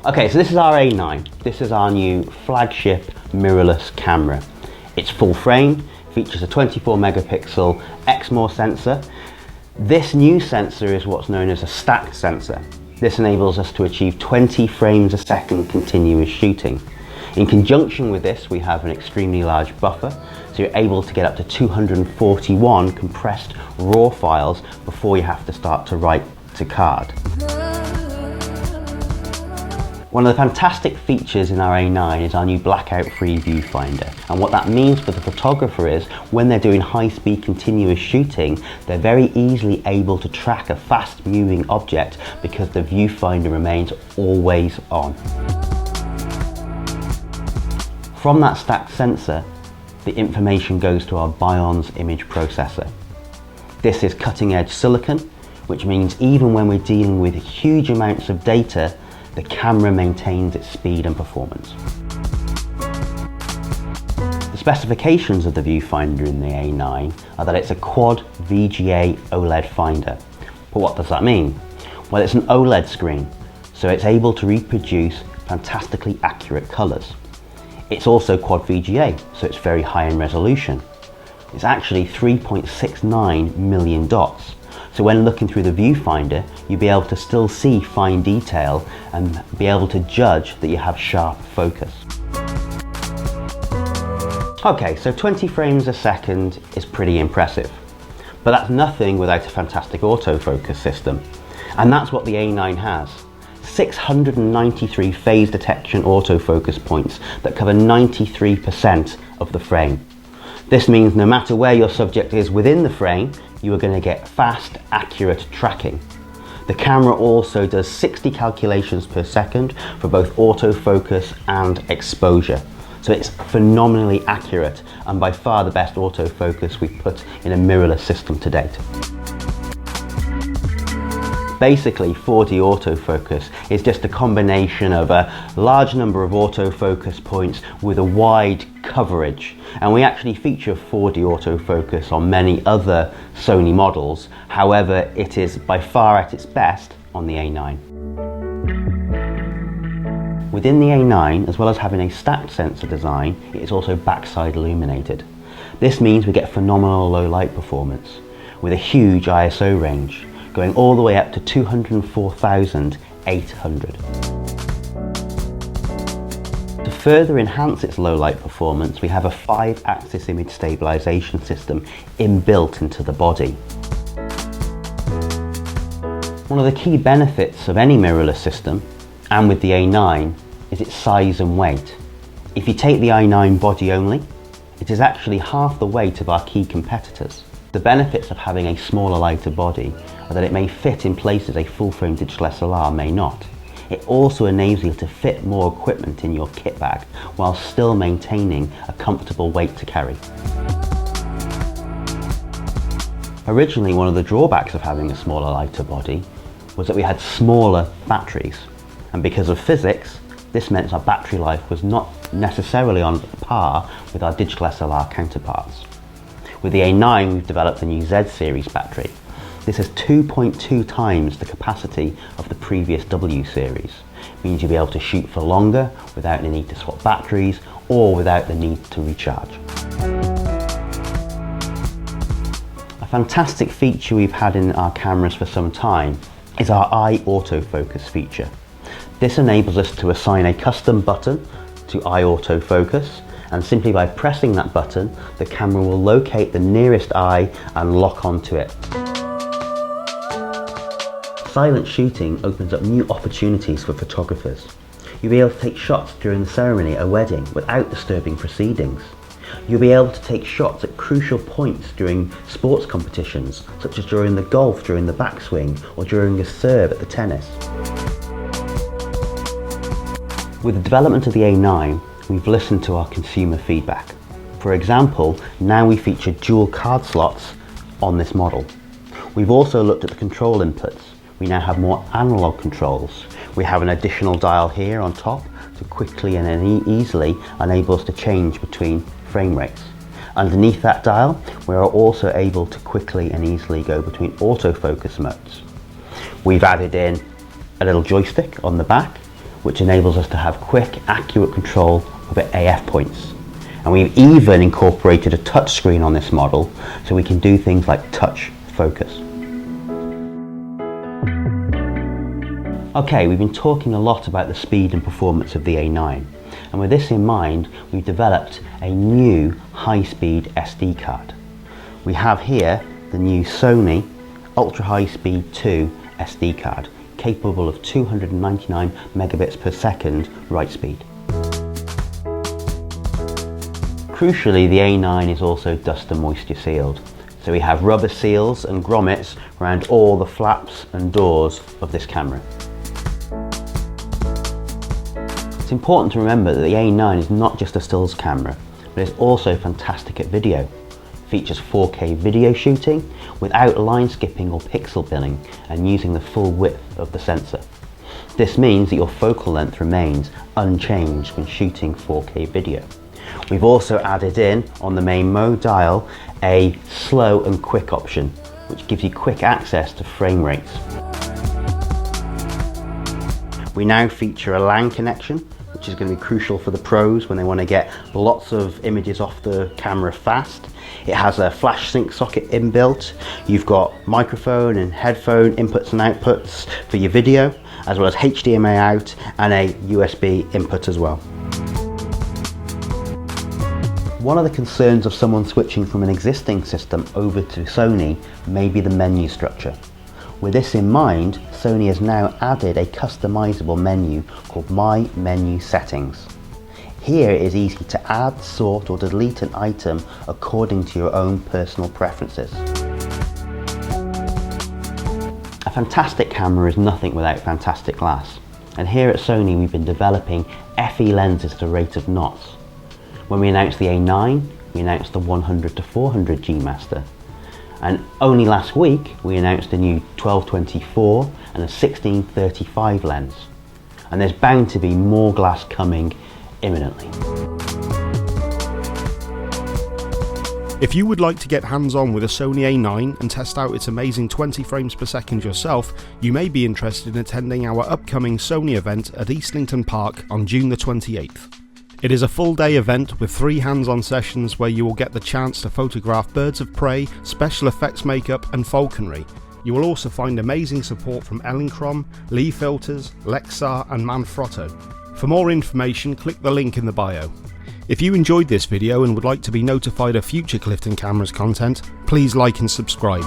Okay, so this is our A9. This is our new flagship mirrorless camera. It's full frame, features a 24 megapixel Exmor sensor. This new sensor is what's known as a stacked sensor. This enables us to achieve 20 frames a second continuous shooting. In conjunction with this, we have an extremely large buffer, so you're able to get up to 241 compressed RAW files before you have to start to write to card. One of the fantastic features in our A9 is our new blackout-free viewfinder, and what that means for the photographer is when they're doing high-speed continuous shooting, they're very easily able to track a fast-moving object because the viewfinder remains always on. From that stacked sensor, the information goes to our Bions image processor. This is cutting-edge silicon, which means even when we're dealing with huge amounts of data, the camera maintains its speed and performance. The specifications of the viewfinder in the A9 are that it's a quad VGA OLED finder. But what does that mean? Well, it's an OLED screen, so it's able to reproduce fantastically accurate colours. It's also quad VGA, so it's very high in resolution. It's actually 3.69 million dots. So when looking through the viewfinder, you'll be able to still see fine detail and be able to judge that you have sharp focus. Okay, so 20 frames a second is pretty impressive, but that's nothing without a fantastic autofocus system. And that's what the A9 has. 693 phase detection autofocus points that cover 93% of the frame. This means no matter where your subject is within the frame, you are going to get fast, accurate tracking. The camera also does 60 calculations per second for both autofocus and exposure. So it's phenomenally accurate and by far the best autofocus we've put in a mirrorless system to date. Basically, 4D autofocus is just a combination of a large number of autofocus points with a wide coverage. And we actually feature 4D autofocus on many other Sony models. However, it is by far at its best on the A9. Within the A9, as well as having a stacked sensor design, it is also backside illuminated. This means we get phenomenal low light performance with a huge ISO range, going all the way up to 204,800. To further enhance its low light performance, we have a 5-axis image stabilization system inbuilt into the body. One of the key benefits of any mirrorless system, and with the A9, is its size and weight. If you take the i9 body only, it is actually half the weight of our key competitors. The benefits of having a smaller, lighter body are that it may fit in places a full-frame digital SLR may not. It also enables you to fit more equipment in your kit bag while still maintaining a comfortable weight to carry. Originally, one of the drawbacks of having a smaller, lighter body was that we had smaller batteries, and because of physics, this meant our battery life was not necessarily on par with our digital SLR counterparts. With the A9, we've developed a new Z series battery. This is 2.2 times the capacity of the previous W series. It means you'll be able to shoot for longer without the need to swap batteries or without the need to recharge. A fantastic feature we've had in our cameras for some time is our eye autofocus feature. This enables us to assign a custom button to eye autofocus, and simply by pressing that button, the camera will locate the nearest eye and lock onto it. Silent shooting opens up new opportunities for photographers. You'll be able to take shots during the ceremony at a wedding without disturbing proceedings. You'll be able to take shots at crucial points during sports competitions, such as during the golf during the backswing or during a serve at the tennis. With the development of the A9, we've listened to our consumer feedback. For example, now we feature dual card slots on this model. We've also looked at the control inputs. We now have more analog controls. We have an additional dial here on top to quickly and easily enable us to change between frame rates. Underneath that dial, we are also able to quickly and easily go between autofocus modes. We've added in a little joystick on the back, which enables us to have quick, accurate control over AF points. And we've even incorporated a touch screen on this model so we can do things like touch focus. Okay, we've been talking a lot about the speed and performance of the A9, and with this in mind, we've developed a new high-speed SD card. We have here the new Sony Ultra High Speed 2 SD card, capable of 299 megabits per second write speed. Crucially, the A9 is also dust and moisture sealed, so we have rubber seals and grommets around all the flaps and doors of this camera. It's important to remember that the A9 is not just a stills camera, but it's also fantastic at video. It features 4K video shooting without line skipping or pixel binning and using the full width of the sensor. This means that your focal length remains unchanged when shooting 4K video. We've also added in, on the main mode dial, a slow and quick option, which gives you quick access to frame rates. We now feature a LAN connection, which is going to be crucial for the pros when they want to get lots of images off the camera fast. It has a flash sync socket inbuilt. You've got microphone and headphone inputs and outputs for your video, as well as HDMI out and a USB input as well. One of the concerns of someone switching from an existing system over to Sony may be the menu structure. With this in mind, Sony has now added a customizable menu called My Menu Settings. Here it is easy to add, sort or delete an item according to your own personal preferences. A fantastic camera is nothing without fantastic glass, and here at Sony we've been developing FE lenses at a rate of knots. When we announced the A9, we announced the 100 to 400 G Master. And only last week, we announced a new 12-24 and a 16-35 lens. And there's bound to be more glass coming imminently. If you would like to get hands-on with a Sony A9 and test out its amazing 20 frames per second yourself, you may be interested in attending our upcoming Sony event at Eastlington Park on June the 28th. It is a full-day event with 3 hands-on sessions where you will get the chance to photograph birds of prey, special effects makeup and falconry. You will also find amazing support from Elinchrom, Lee Filters, Lexar and Manfrotto. For more information, click the link in the bio. If you enjoyed this video and would like to be notified of future Clifton Cameras content, please like and subscribe.